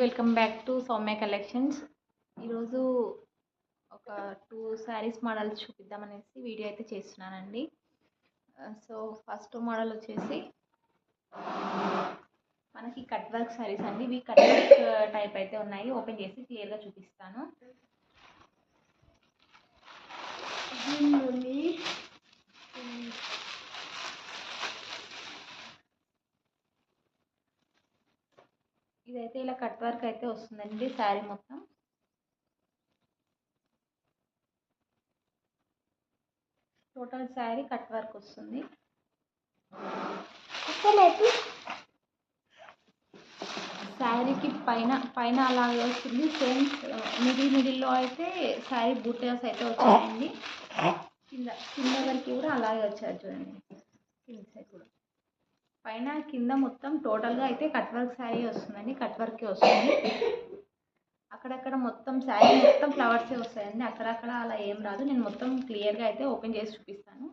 Welcome back to Soumya collections. ఈరోజు ఒక 2 saris models చూపిద్దామనేసి video అయితే చేస్తున్నానండి. సో ఫస్ట్ మోడల్ వచ్చేసి మనకి కట్ వర్క్ శారీస్ అండి. ఇవి కట్ వర్క్ టైప్ అయితే ఉన్నాయి. ఓపెన్ చేసి క్లియర్గా చూపిస్తాను. ఇదైతే ఇలా కట్ వర్క్ అయితే వస్తుందండి. శారీ మొత్తం టోటల్ శారీ కట్ వర్క్ వస్తుంది. శారీకి పైన అలాగే వస్తుంది. సేమ్ మిడిల్లో అయితే శారీ బూటాస్ అయితే వచ్చాయండి. కింద వరకు కూడా అలాగే వచ్చాయి చూడండి. కింద సైడ్ కూడా పైన కింద మొత్తం టోటల్గా అయితే కట్ వర్క్ శారీ వస్తుందండి. కట్ వర్కే వస్తుంది. అక్కడక్కడ మొత్తం శారీ మొత్తం ఫ్లవర్సే వస్తాయండి. అక్కడక్కడ అలా ఏం రాదు. నేను మొత్తం క్లియర్గా అయితే ఓపెన్ చేసి చూపిస్తాను.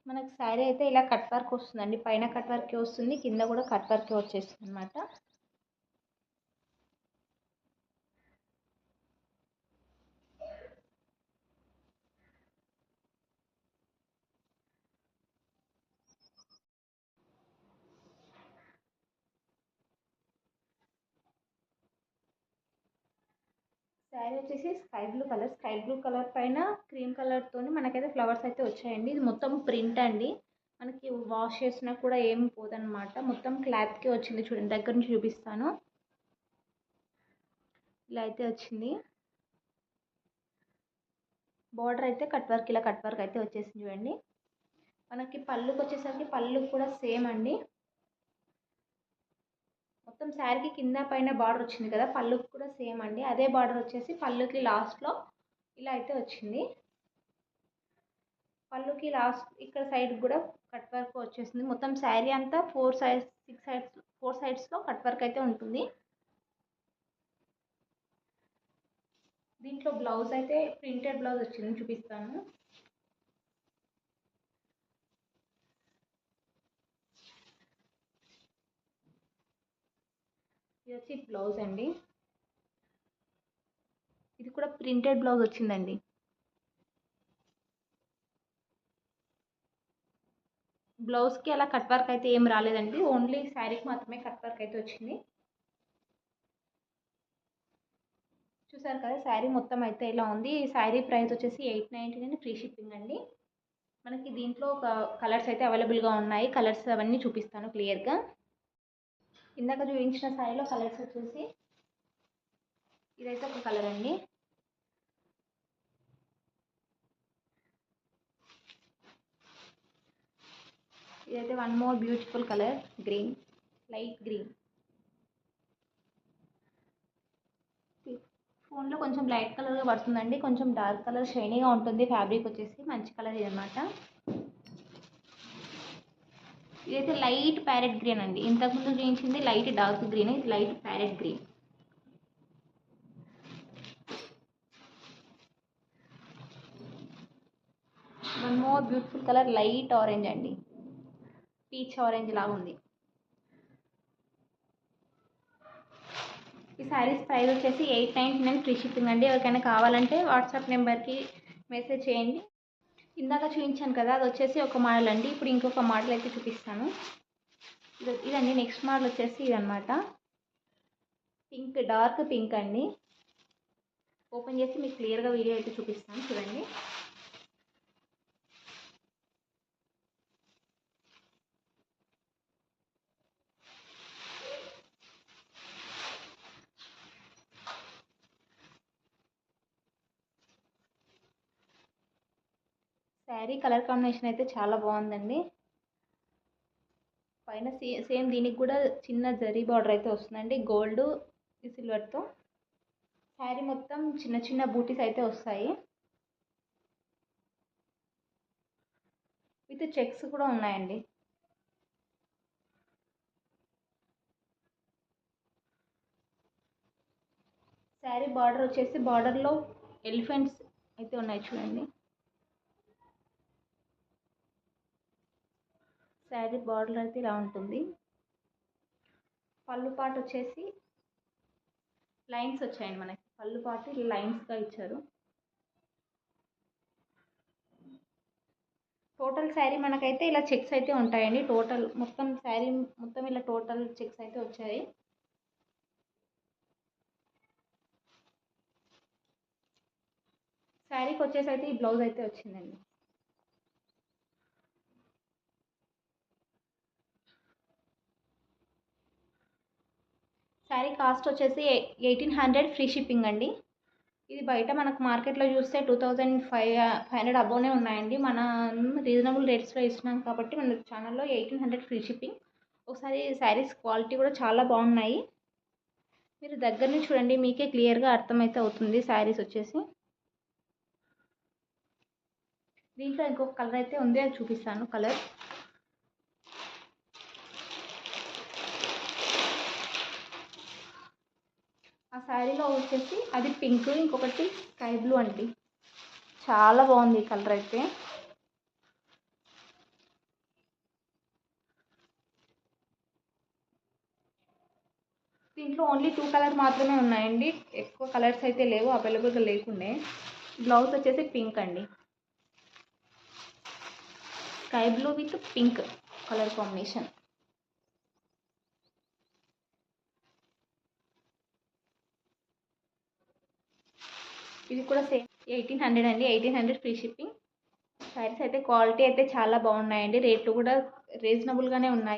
మనకు శారీ అయితే ఇలా కట్ వర్క్ వస్తుందండి. పైన కట్ వర్కే వస్తుంది, కింద కూడా కట్ వర్కే వచ్చేస్తుంది అనమాట. శారీ వచ్చేసి స్కై బ్లూ కలర్ పైన క్రీమ్ కలర్తోని మనకైతే ఫ్లవర్స్ అయితే వచ్చాయండి. ఇది మొత్తం ప్రింట్ అండి. మనకి వాష్ చేసినా కూడా ఏం పోదన్నమాట. మొత్తం క్లాత్కి వచ్చింది చూడండి. దగ్గర నుంచి చూపిస్తాను. ఇలా అయితే వచ్చింది. బార్డర్ అయితే ఇలా కట్ వర్క్ అయితే వచ్చేసింది చూడండి. మనకి పళ్ళుకి వచ్చేసరికి పళ్ళు కూడా సేమ్ అండి. మొత్తం శారీకి కింద పైన బార్డర్ వచ్చింది కదా, పళ్ళుకి కూడా సేమ్ అండి. అదే బార్డర్ వచ్చేసి పళ్ళుకి లాస్ట్లో ఇలా అయితే వచ్చింది. పళ్ళుకి లాస్ట్ ఇక్కడ సైడ్ కూడా కట్ వర్క్ వచ్చేసింది. మొత్తం శారీ అంతా 4 సైడ్స్లో కట్ వర్క్ అయితే ఉంటుంది. దీంట్లో బ్లౌజ్ అయితే ప్రింటెడ్ బ్లౌజ్ వచ్చింది, చూపిస్తాను. ఇది వచ్చి బ్లౌజ్ అండి. ఇది కూడా ప్రింటెడ్ బ్లౌజ్ వచ్చిందండి. బ్లౌజ్కి అలా కట్ వర్క్ అయితే ఏం రాలేదండి. ఓన్లీ శారీకి మాత్రమే కట్ వర్క్ అయితే వచ్చింది. చూసారు కదా, శారీ మొత్తం అయితే ఇలా ఉంది. ఈ శారీ ప్రైస్ వచ్చేసి 899 ఫ్రీ షిప్పింగ్ అండి. మనకి దీంట్లో ఒక కలర్స్ అయితే అవైలబుల్గా ఉన్నాయి. కలర్స్ అవన్నీ చూపిస్తాను క్లియర్గా. ఇందాక చూపించిన శారీలో కలర్స్ వచ్చేసి ఇదైతే ఒక కలర్ అండి. ఇదైతే one more beautiful colour, green, light green. ఫోన్లో కొంచెం లైట్ కలర్గా పడుతుందండి. కొంచెం డార్క్ కలర్ షైనీగా ఉంటుంది. ఫ్యాబ్రిక్ వచ్చేసి మంచి కలర్ ఇదన్నమాట. ఇదైతే లైట్ ప్యారెట్ గ్రీన్ అండి. ఇంతకుముందు చూపించింది లైట్ డార్క్ గ్రీన్, ఇది light parrot green. One more beautiful colour, light orange అండి. పీచ్ ఆరెంజ్ లాగా ఉంది. ఈ శారీస్ ప్రైస్ వచ్చేసి 899 ఫ్రీ షిప్పింగ్ అండి. ఎవరికైనా కావాలంటే వాట్సాప్ నెంబర్కి మెసేజ్ చేయండి. ఇందాక చూపించాను కదా, అది వచ్చేసి ఒక మోడల్ అండి. ఇప్పుడు ఇంకొక మోడల్ అయితే చూపిస్తాను. ఇదండి. నెక్స్ట్ మోడల్ వచ్చేసి ఇదన్నమాట. పింక్, డార్క్ పింక్ అండి. ఓపెన్ చేసి మీకు క్లియర్గా వీడియో అయితే చూపిస్తాను చూడండి. శారీ కలర్ కాంబినేషన్ అయితే చాలా బాగుందండి. పైన సేమ్ దీనికి కూడా చిన్న జరీ బార్డర్ అయితే వస్తుందండి, గోల్డ్ సిల్వర్తో. శారీ మొత్తం చిన్న చిన్న బూటీస్ అయితే వస్తాయి. విత్ చెక్స్ కూడా ఉన్నాయండి. శారీ బార్డర్ వచ్చేసి బార్డర్లో ఎలిఫెంట్స్ అయితే ఉన్నాయి చూడండి. శారీ బార్డర్ అయితే ఇలా ఉంటుంది. పళ్ళు పాటు వచ్చేసి లైన్స్ వచ్చాయండి. మనకి పళ్ళు పాటు లైన్స్గా ఇచ్చారు. టోటల్ శారీ మనకైతే ఇలా చెక్స్ అయితే ఉంటాయండి. టోటల్ మొత్తం శారీ మొత్తం ఇలా టోటల్ చెక్స్ అయితే వచ్చాయి. శారీకి వచ్చేసి అయితే ఈ బ్లౌజ్ అయితే వచ్చిందండి. శారీ కాస్ట్ వచ్చేసి 1800 ఫ్రీ షిప్పింగ్ అండి. ఇది బయట మనకు మార్కెట్లో చూస్తే 2500 అబోనే ఉన్నాయండి. మన రీజనబుల్ రేట్స్లో ఇస్తున్నాం కాబట్టి మన ఛానల్లో 1800 ఫ్రీ షిప్పింగ్. ఒకసారి శారీస్ క్వాలిటీ కూడా చాలా బాగున్నాయి. మీరు దగ్గర నుంచి చూడండి, మీకే క్లియర్గా అర్థమైతే అవుతుంది. శారీస్ వచ్చేసి దీంట్లో ఇంకొక కలర్ అయితే ఉంది, అది చూపిస్తాను. కలర్ ఆ శారీలో వచ్చేసి అది పింక్, ఇంకొకటి స్కై బ్లూ అండి. చాలా బాగుంది ఈ కలర్ అయితే. దీంట్లో ఓన్లీ 2 కలర్ మాత్రమే ఉన్నాయండి. ఎక్కువ కలర్స్ అయితే లేవు, అవైలబుల్గా లేకుండే. బ్లౌజ్ వచ్చేసి పింక్ అండి. Sky blue with pink colour combination. ఇది కూడా సేమ్ 1800 అండి. 1800 ఫ్రీ షిప్పింగ్. శారీస్ అయితే క్వాలిటీ అయితే చాలా బాగున్నాయండి. రేట్లు కూడా రీజనబుల్గానే ఉన్నాయి.